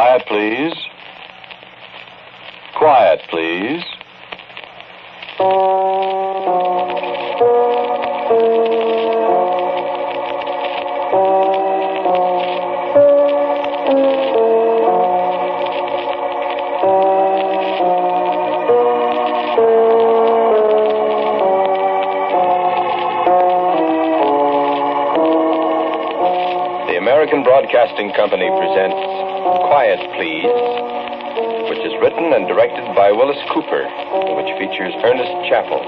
Quiet, please. Quiet, please. The American Broadcasting Company presents Quiet, Please, which is written and directed by Willis Cooper, and which features Ernest Chappell.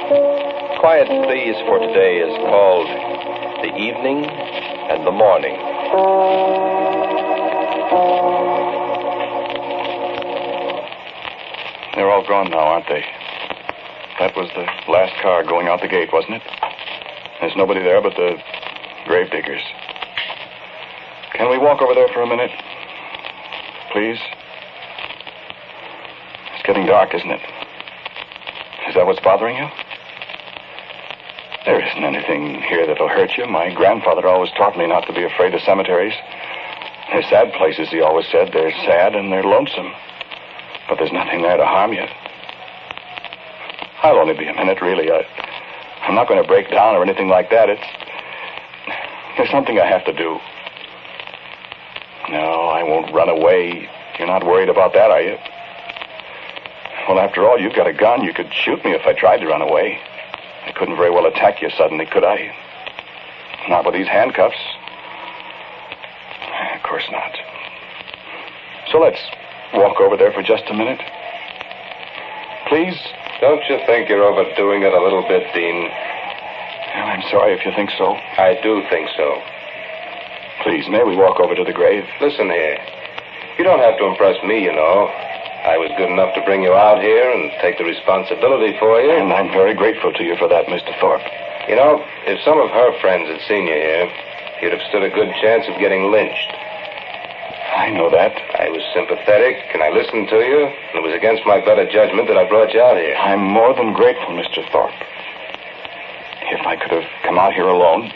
Quiet, Please for today is called The Evening and the Morning. They're all gone now, aren't they? That was the last car going out the gate, wasn't it? There's nobody there but the gravediggers. Can we walk over there for a minute? Please? It's getting dark, isn't it? Is that what's bothering you? There isn't anything here that'll hurt you. My grandfather always taught me not to be afraid of cemeteries. They're sad places, he always said. They're sad and they're lonesome. But there's nothing there to harm you. I'll only be a minute, really. I'm not going to break down or anything like that. There's something I have to do. No, I won't run away. You're not worried about that, are you? Well, after all, you've got a gun. You could shoot me if I tried to run away. I couldn't very well attack you suddenly, could I? Not with these handcuffs. Of course not. So let's walk over there for just a minute. Please? Don't you think you're overdoing it a little bit, Dean? Well, I'm sorry if you think so. I do think so. Please, may we walk over to the grave? Listen here. You don't have to impress me, you know. I was good enough to bring you out here and take the responsibility for you. And I'm very grateful to you for that, Mr. Thorpe. You know, if some of her friends had seen you here, you'd have stood a good chance of getting lynched. I know that. I was sympathetic, and I listened to you, and it was against my better judgment that I brought you out here. I'm more than grateful, Mr. Thorpe. If I could have come out here alone,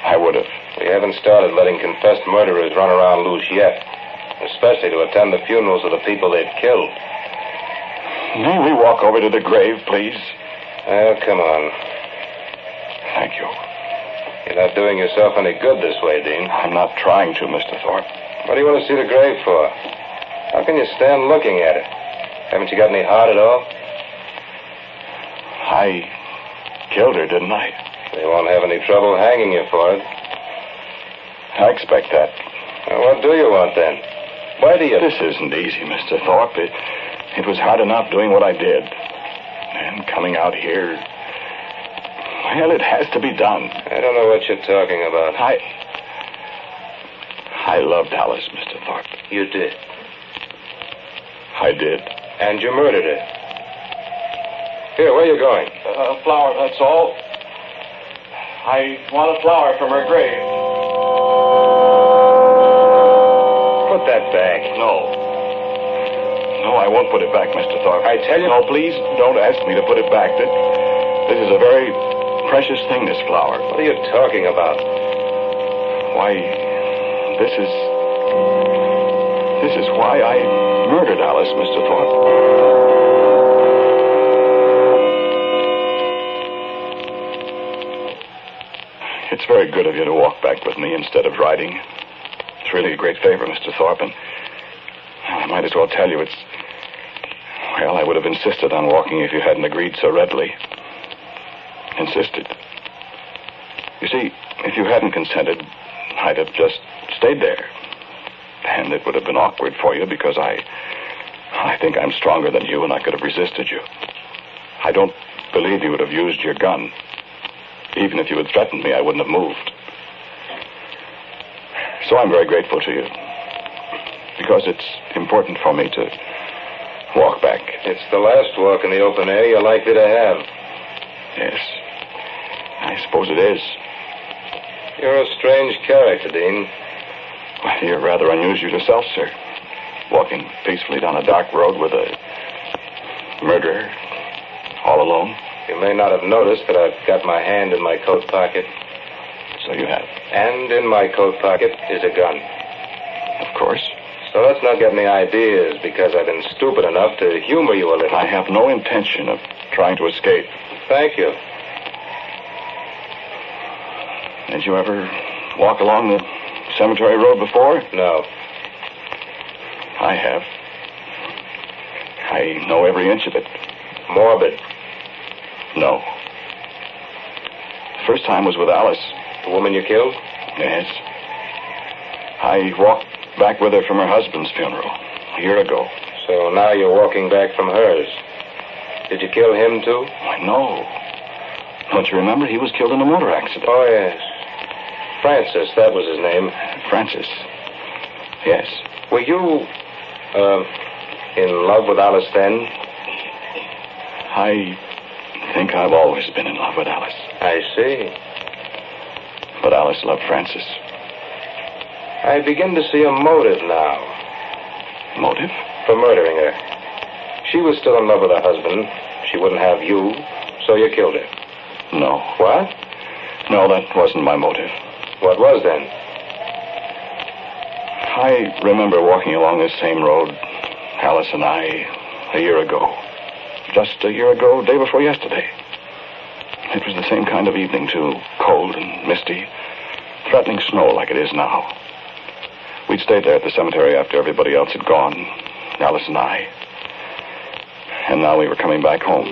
I would have. We haven't started letting confessed murderers run around loose yet, especially to attend the funerals of the people they've killed. May we walk over to the grave, please? Oh, come on. Thank you. You're not doing yourself any good this way, Dean. I'm not trying to, Mr. Thorpe. What do you want to see the grave for? How can you stand looking at it? Haven't you got any heart at all? I killed her, didn't I? They won't have any trouble hanging you for it. I expect that. Well, what do you want, then? Why do you... This isn't easy, Mr. Thorpe. It was hard enough doing what I did. And coming out here... Well, it has to be done. I don't know what you're talking about. I loved Alice, Mr. Thorpe. You did? I did. And you murdered her. Here, where are you going? A flower, that's all. I want a flower from her grave. Put that back. No, I won't put it back, Mr. Thorpe. I tell you... No, please, don't ask me to put it back. This is a very precious thing, this flower. What are you talking about? Why, this is why I murdered Alice, Mr. Thorpe. It's very good of you to walk back with me instead of riding. It's really a great favor, Mr. Thorpe, and I might as well tell you well, I would have insisted on walking if you hadn't agreed so readily. Insisted. You see, if you hadn't consented, I'd have just stayed there. And it would have been awkward for you because I think I'm stronger than you and I could have resisted you. I don't believe you would have used your gun. Even if you had threatened me, I wouldn't have moved. So I'm very grateful to you. Because it's important for me to walk back. It's the last walk in the open air you're likely to have. Yes. I suppose it is. You're a strange character, Dean. Well, you're rather unusual yourself, sir. Walking peacefully down a dark road with a murderer all alone. You may not have noticed that I've got my hand in my coat pocket. So you have. And in my coat pocket is a gun. Of course. So let's must not get any ideas because I've been stupid enough to humor you a little. I have no intention of trying to escape. Thank you. Did you ever walk along the cemetery road before? No. I have. I know every inch of it. Morbid. No. First time was with Alice. The woman you killed? Yes. I walked back with her from her husband's funeral a year ago. So now you're walking back from hers. Did you kill him, too? Why, no. Don't you remember? He was killed in a motor accident. Oh, yes. Francis, that was his name. Francis. Yes. Were you, in love with Alice then? I think I've always been in love with Alice. I see. But Alice loved Francis. I begin to see a motive now. Motive? For murdering her. She was still in love with her husband. She wouldn't have you, so you killed her. No. What? No, that wasn't my motive. What was then? I remember walking along this same road, Alice and I, a year ago. Just a year ago, day before yesterday. It was the same kind of evening, too. Cold and misty. Threatening snow like it is now. We'd stayed there at the cemetery after everybody else had gone, Alice and I. And now we were coming back home.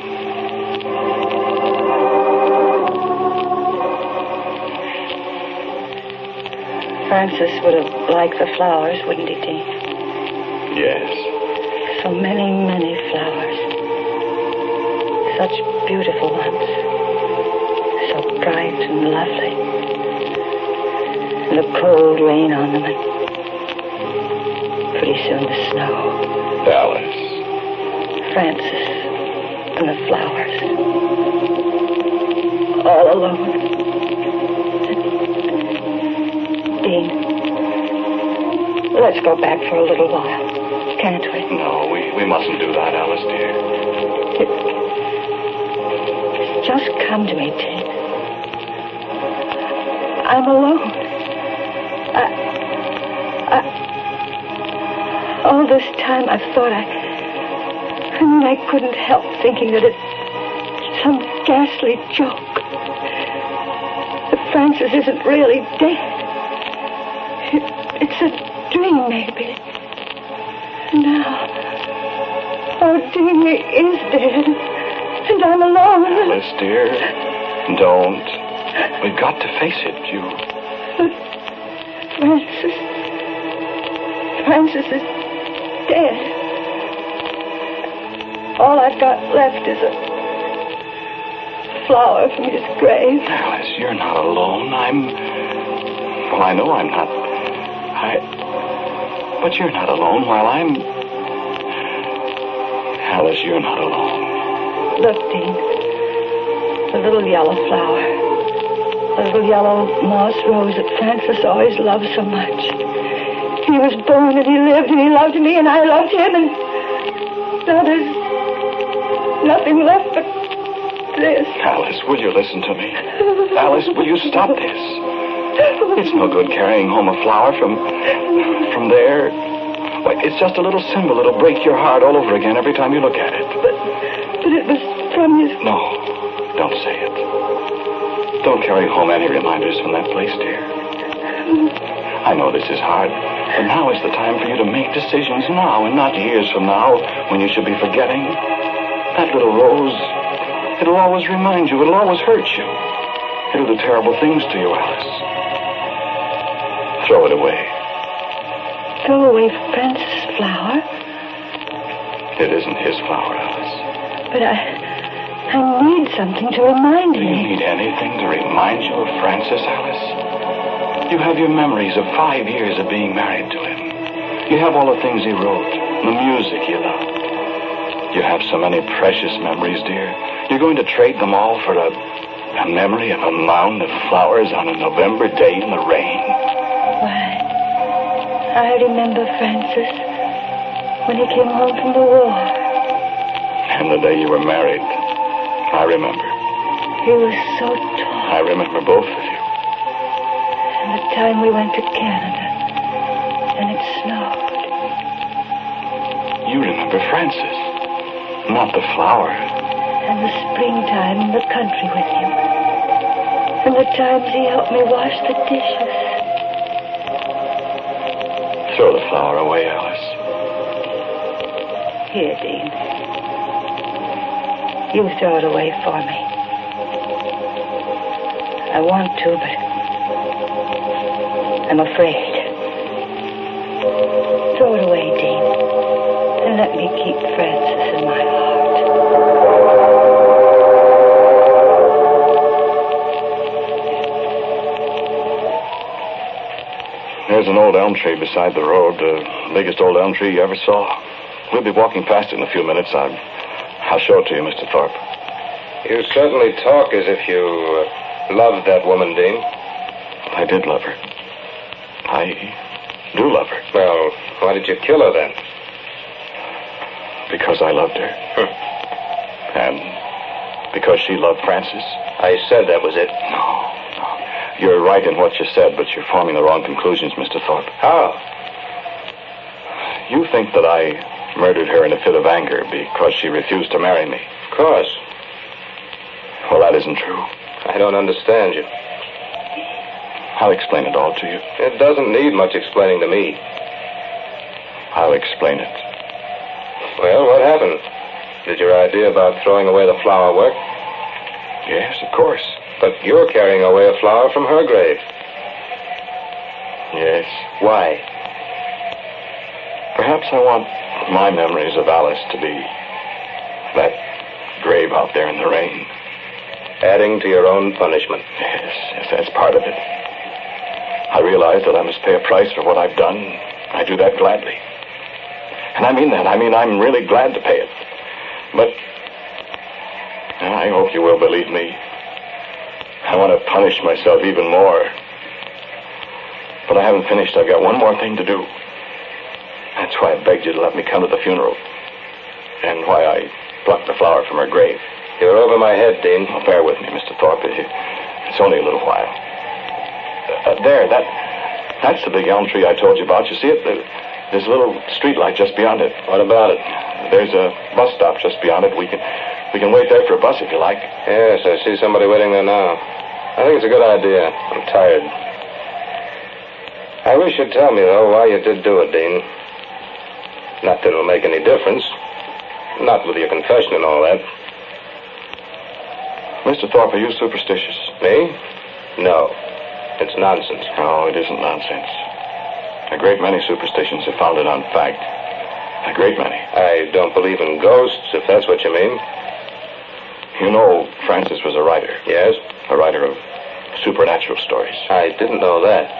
Francis would have liked the flowers, wouldn't he, Dean? Yes. So many, many flowers. Such beautiful ones. So bright and lovely. And the cold rain on them, and pretty soon the snow. Alice. Francis and the flowers. All alone. Dean, let's go back for a little while, can't we? No, we mustn't do that, Alice, dear. Just come to me, Dean. I'm alone. All this time I've thought I couldn't help thinking that it's some ghastly joke. That Francis isn't really dead. It's a dream, maybe. Now, oh, Dean, he is dead. And I'm alone. Alice, dear, don't. We've got to face it, you. But Francis is dead. All I've got left is a flower from his grave. Alice, you're not alone. Well, I know I'm not. But you're not alone while I'm... Alice, you're not alone. Look, Dean. The little yellow flower. The little yellow moss rose that Francis always loved so much. He was born and he lived and he loved me and I loved him, and now there's nothing left but this. Alice, will you listen to me? Alice, will you stop this? It's no good carrying home a flower from there. Why, it's just a little symbol that'll break your heart all over again every time you look at it. But it was from his... No, don't say it. Don't carry home any reminders from that place, dear. I know this is hard, but now is the time for you to make decisions now and not years from now when you should be forgetting. That little rose, it'll always remind you, it'll always hurt you. It'll do terrible things to you, Alice. Throw it away. Throw away Francis' flower? It isn't his flower, Alice. But I need something to remind Do me. you need anything to remind you of Francis, Alice? You have your memories of 5 years of being married to him. You have all the things he wrote, the music you loved. You have so many precious memories, dear. You're going to trade them all for a memory of a mound of flowers on a November day in the rain. Why, I remember Francis when he came home from the war. And the day you were married, I remember. He was so tall. I remember both of you. And the time we went to Canada, and it snowed. For Francis. Not the flower. And the springtime in the country with him. And the times he helped me wash the dishes. Throw the flower away, Alice. Here, Dean. You throw it away for me. I want to, but I'm afraid. Throw it away, Dean. And let me keep Francis in my heart. There's an old elm tree beside the road, the biggest old elm tree you ever saw. We'll be walking past it in a few minutes. I'll show it to you, Mr. Thorpe. You certainly talk as if you loved that woman, Dean. I did love her. I do love her. Well, why did you kill her then? Because I loved her. And because she loved Francis. I said that was it. No. You're right in what you said, but you're forming the wrong conclusions, Mr. Thorpe. How? You think that I murdered her in a fit of anger because she refused to marry me. Of course. Well, that isn't true. I don't understand you. I'll explain it all to you. It doesn't need much explaining to me. I'll explain it. Well, what happened? Did your idea about throwing away the flower work? Yes, of course. But you're carrying away a flower from her grave. Yes. Why? Perhaps I want my memories of Alice to be that grave out there in the rain. Adding to your own punishment. Yes, that's part of it. I realize that I must pay a price for what I've done. I do that gladly. And I mean that. I mean, I'm really glad to pay it. But I hope you will believe me. I want to punish myself even more. But I haven't finished. I've got one more thing to do. That's why I begged you to let me come to the funeral. And why I plucked the flower from her grave. You're over my head, Dean. Oh, bear with me, Mr. Thorpe. It's only a little while. That's the big elm tree I told you about. You see it? There's a little street light just beyond it. What about it? There's a bus stop just beyond it. We can wait there for a bus if you like. Yes, I see somebody waiting there now. I think it's a good idea. I'm tired. I wish you'd tell me, though, why you did do it, Dean. Not that it'll make any difference. Not with your confession and all that. Mr. Thorpe, are you superstitious? Me? No. It's nonsense. No, it isn't nonsense. A great many superstitions are founded on fact. A great many. I don't believe in ghosts, if that's what you mean. You know, Francis was a writer. Yes? A writer of supernatural stories. I didn't know that.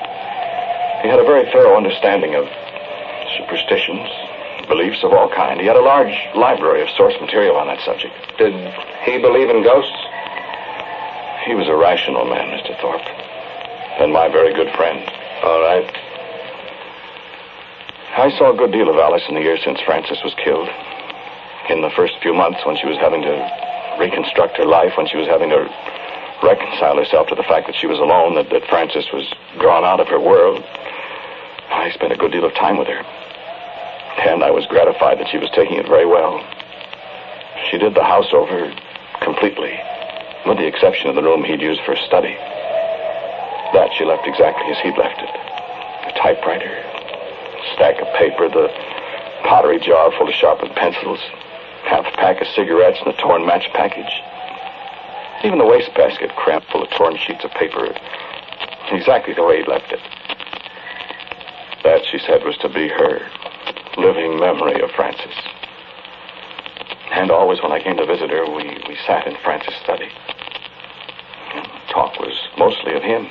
He had a very thorough understanding of superstitions, beliefs of all kind. He had a large library of source material on that subject. Did he believe in ghosts? He was a rational man, Mr. Thorpe. And my very good friend. All right. I saw a good deal of Alice in the years since Francis was killed. In the first few months when she was having to reconstruct her life, when she was having to reconcile herself to the fact that she was alone, that Francis was drawn out of her world, I spent a good deal of time with her. And I was gratified that she was taking it very well. She did the house over completely, with the exception of the room he'd used for a study. That she left exactly as he'd left it. A typewriter, a stack of paper, the pottery jar full of sharpened pencils, half a pack of cigarettes and a torn match package. Even the wastebasket crammed full of torn sheets of paper, exactly the way he'd left it. That, she said, was to be her living memory of Francis. And always when I came to visit her, we sat in Francis' study. And talk was mostly of him.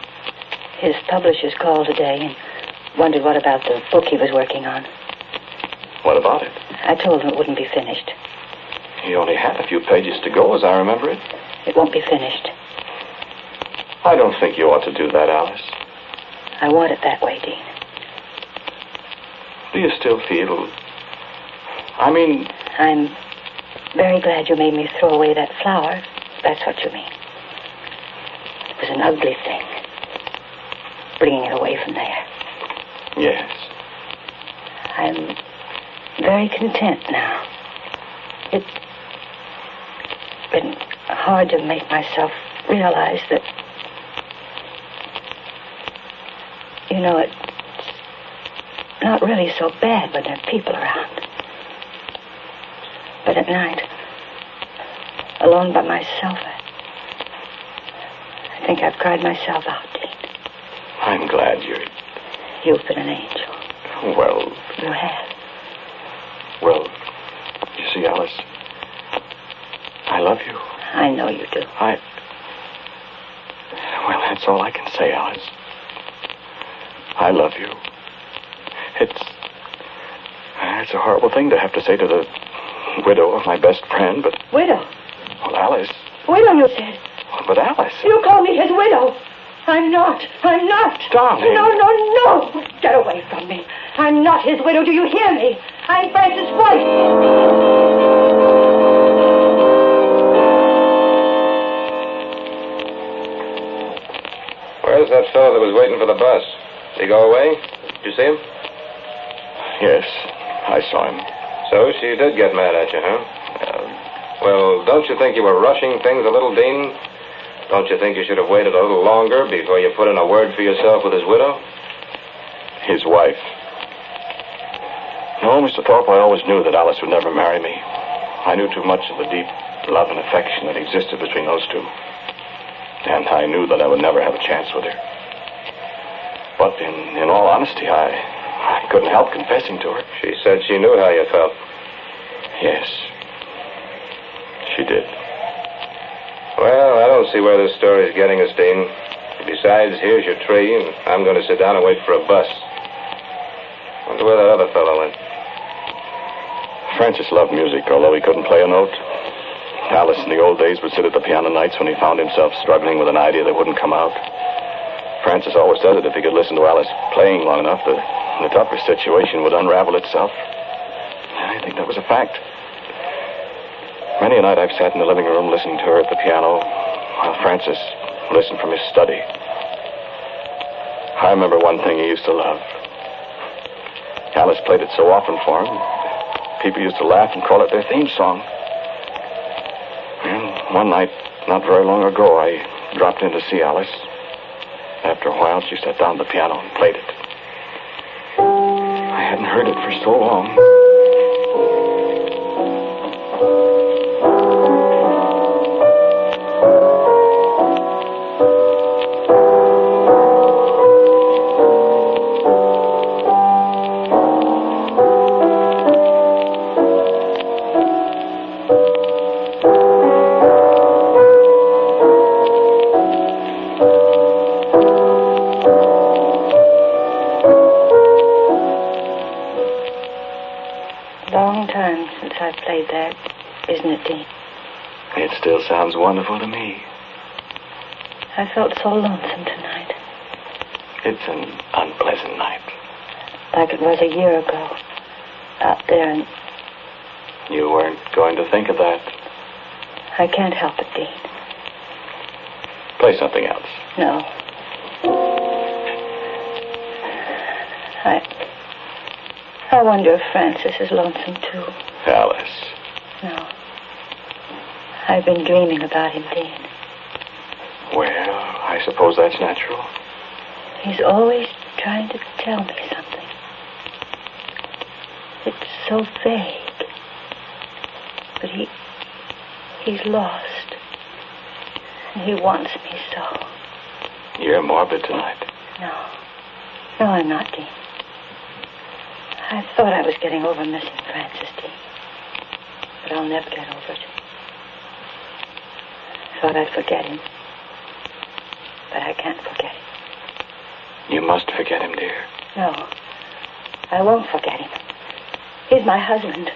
His publishers called today and wondered what about the book he was working on. What about it? I told him it wouldn't be finished. He only had a few pages to go, as I remember it. It won't be finished. I don't think you ought to do that, Alice. I want it that way, Dean. Do you still feel... I'm very glad you made me throw away that flower. That's what you mean. It was an ugly thing. Bringing it away from there. Yes. I'm very content now. been hard to make myself realize that, you know, it's not really so bad when there are people around. But at night, alone by myself, I think I've cried myself out, Dean. I'm glad You've been an angel. Well... You have. Well, you see, Alice, I love you. I know you do. Well, that's all I can say, Alice. I love you. It's a horrible thing to have to say to the widow of my best friend, but... Widow? Well, Alice... Widow, you said. But Alice... You call me his widow. I'm not. Darling. No. Get away from me. I'm not his widow. Do you hear me? I'm Francis' wife. Where's that fellow that was waiting for the bus? Did he go away? Did you see him? Yes, I saw him. So she did get mad at you, huh? Well, don't you think you were rushing things a little, Dean? Don't you think you should have waited a little longer before you put in a word for yourself with his widow? His wife. No, Mr. Thorpe, I always knew that Alice would never marry me. I knew too much of the deep love and affection that existed between those two. And I knew that I would never have a chance with her. But in all honesty, I couldn't help confessing to her. She said she knew how you felt. Yes, she did. Well, I don't see where this story's getting us, Dean. Besides, here's your tree, and I'm going to sit down and wait for a bus. Wonder where that other fellow went. Francis loved music, although he couldn't play a note. Alice in the old days would sit at the piano nights when he found himself struggling with an idea that wouldn't come out. Francis always said that if he could listen to Alice playing long enough, the toughest situation would unravel itself. I think that was a fact. Many a night I've sat in the living room listening to her at the piano while Francis listened from his study. I remember one thing he used to love. Alice played it so often for him, people used to laugh and call it their theme song. And one night, not very long ago, I dropped in to see Alice. After a while, she sat down at the piano and played it. I hadn't heard it for so long. Played that, isn't it, Dean? It still sounds wonderful to me. I felt so lonesome tonight. It's an unpleasant night. Like it was a year ago. Out there and... You weren't going to think of that. I can't help it, Dean. Play something else. No. I wonder if Francis is lonesome, too. Alice. No. I've been dreaming about him, Dean. Well, I suppose that's natural. He's always trying to tell me something. It's so vague. But he's lost. And he wants me so. You're morbid tonight. No. No, I'm not, Dean. I thought I was getting over missing Francis, Dean. But I'll never get over it. I thought I'd forget him. But I can't forget him. You must forget him, dear. No. I won't forget him. He's my husband.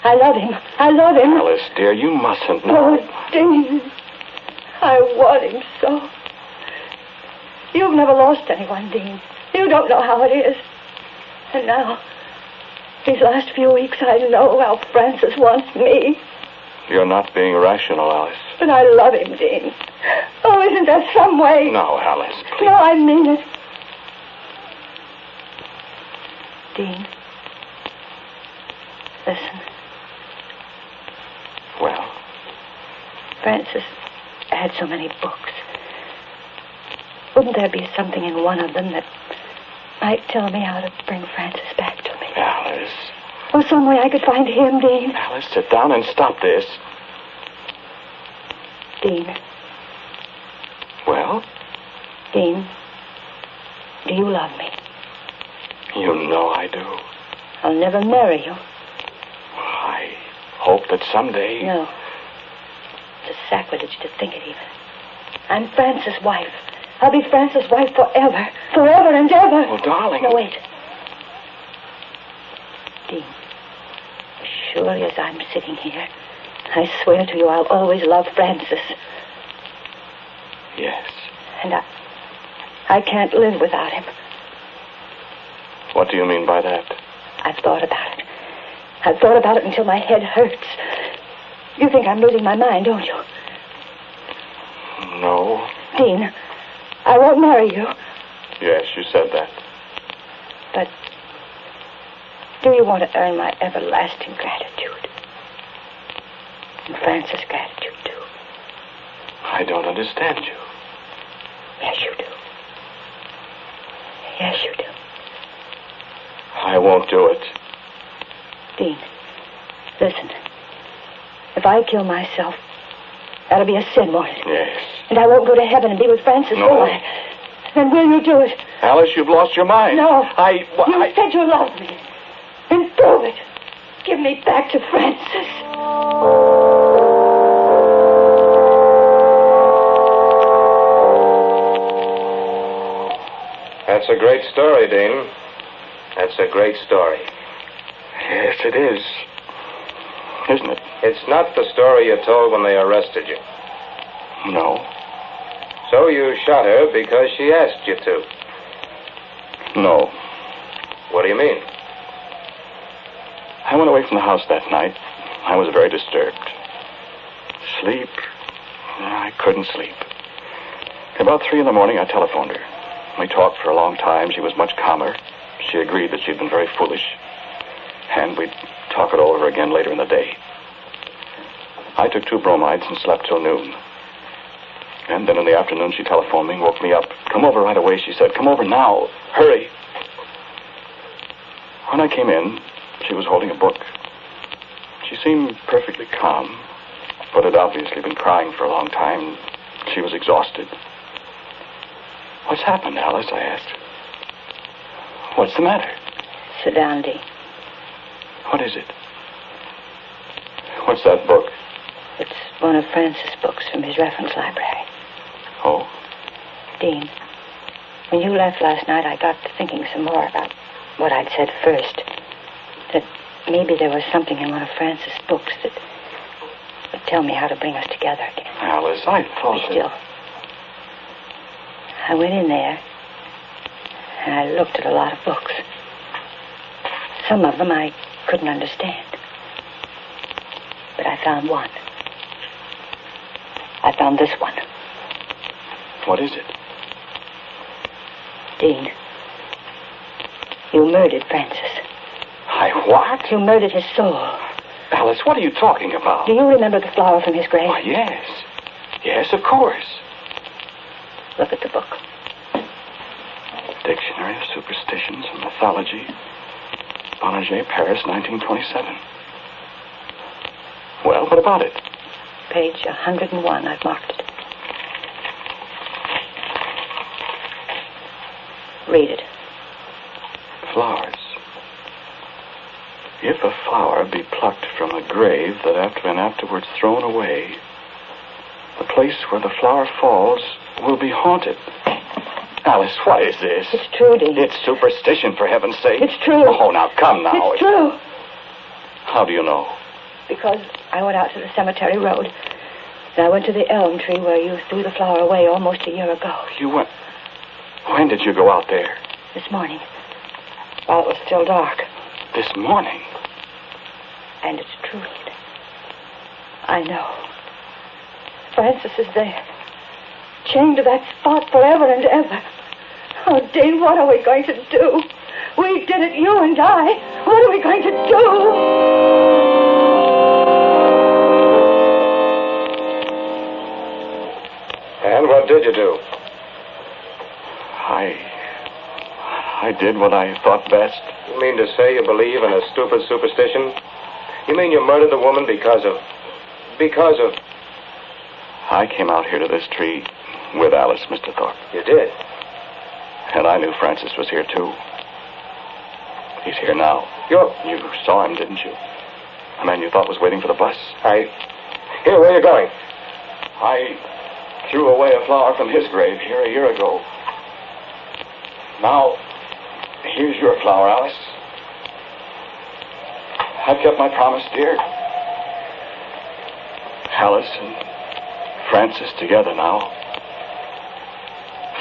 I love him. I love him. Alice, dear, you mustn't know. Oh, Dean. I want him so. You've never lost anyone, Dean. You don't know how it is. And now, these last few weeks, I know how Francis wants me. You're not being rational, Alice. But I love him, Dean. Oh, isn't there some way? No, Alice, please. No, I mean it. Dean, listen. Well, Francis had so many books. Wouldn't there be something in one of them that might tell me how to bring Francis back to me? Alice. Or some way I could find him, Dean. Alice, sit down and stop this. Dean. Well? Dean, do you love me? You know I do. I'll never marry you. I hope that someday... No. It's a sacrilege to think it even. I'm Francis' wife. I'll be Francis' wife forever. Forever and ever. Oh, darling. No, wait. Dean, as surely as I'm sitting here, I swear to you I'll always love Francis. Yes. And I can't live without him. What do you mean by that? I've thought about it. I've thought about it until my head hurts. You think I'm losing my mind, don't you? No. Dean, I won't marry you. Yes, you said that. But do you want to earn my everlasting gratitude? And Francis' gratitude, too. I don't understand you. Yes, you do. Yes, you do. I won't do it. Dean, listen. If I kill myself, that'll be a sin, won't it? Yes. And I won't go to heaven and be with Francis, No. will I? Then will you do it? Alice, you've lost your mind. No. You said you loved me. Then prove it. Give me back to Francis. That's a great story, Dean. That's a great story. Yes, it is. Isn't it? It's not the story you told when they arrested you. No. So you shot her because she asked you to. No. What do you mean? I went away from the house that night. I was very disturbed. Sleep? I couldn't sleep. About 3 in the morning, I telephoned her. We talked for a long time. She was much calmer. She agreed that she'd been very foolish. And we'd talk it over again later in the day. I took 2 bromides and slept till noon. And then in the afternoon, she telephoned me, woke me up. Come over right away, she said. Come over now. Hurry. When I came in, she was holding a book. She seemed perfectly calm, but had obviously been crying for a long time. She was exhausted. What's happened, Alice? I asked. What's the matter? Sit down, Dean. What is it? What's that book? It's one of Francis' books from his reference library. Oh? Dean, when you left last night, I got to thinking some more about what I'd said first. That maybe there was something in one of Francis' books that would tell me how to bring us together again. Alice, I thought... Be still. I went in there, and I looked at a lot of books. Some of them I couldn't understand. But I found one. I found this one. What is it? Dean, you murdered Francis. I what? You murdered his soul. Alice, what are you talking about? Do you remember the flower from his grave? Oh, yes. Yes, of course. Look at the book. Dictionary of Superstitions and Mythology. Bonnager, Paris, 1927. Well, what about it? Page 101. I've marked it. Read it. Flowers. If a flower be plucked from a grave that afterwards thrown away, the place where the flower falls will be haunted. Alice, what is this? It's true, Dean. It's superstition, for heaven's sake. It's true. Oh, now, come now. It's true. How do you know? Because I went out to the cemetery road. And I went to the elm tree where you threw the flower away almost a year ago. You went... When did you go out there? This morning. While it was still dark. This morning? And it's true. I know. Francis is there. Chained to that spot forever and ever. Oh, Dean, what are we going to do? We did it, you and I. What are we going to do? What did you do? I did what I thought best. You mean to say you believe in a stupid superstition? You mean you murdered the woman because of... I came out here to this tree with Alice, Mr. Thorpe. You did? And I knew Francis was here, too. He's here now. You saw him, didn't you? The man you thought was waiting for the bus. Here, where are you going? I threw away a flower from his grave here a year ago. Now, here's your flower, Alice. I've kept my promise, dear. Alice and Francis together now.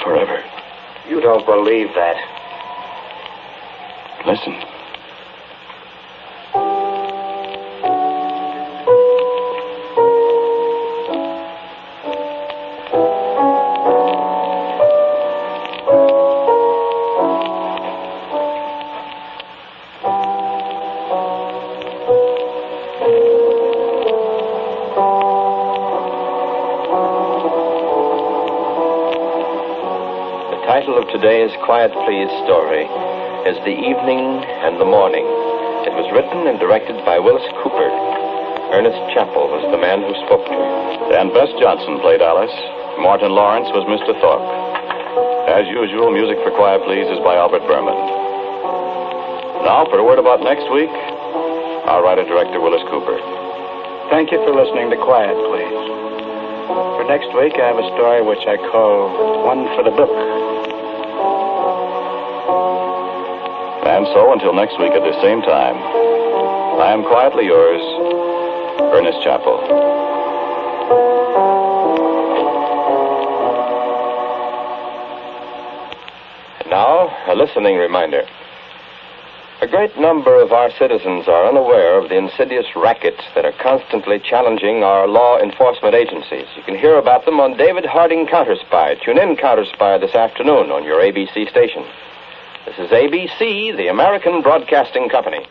Forever. You don't believe that. Listen. The title of today's Quiet Please story is The Evening and the Morning. It was written and directed by Willis Cooper. Ernest Chappell was the man who spoke to you. Dan Bess Johnson played Alice. Martin Lawrence was Mr. Thorpe. As usual, music for Quiet Please is by Albert Berman. Now, for a word about next week, our writer-director Willis Cooper. Thank you for listening to Quiet Please. For next week, I have a story which I call One for the Book. And so, until next week at the same time, I am quietly yours, Ernest Chappell. And now, a listening reminder. A great number of our citizens are unaware of the insidious rackets that are constantly challenging our law enforcement agencies. You can hear about them on David Harding Counterspy. Tune in Counterspy this afternoon on your ABC station. This is ABC, the American Broadcasting Company.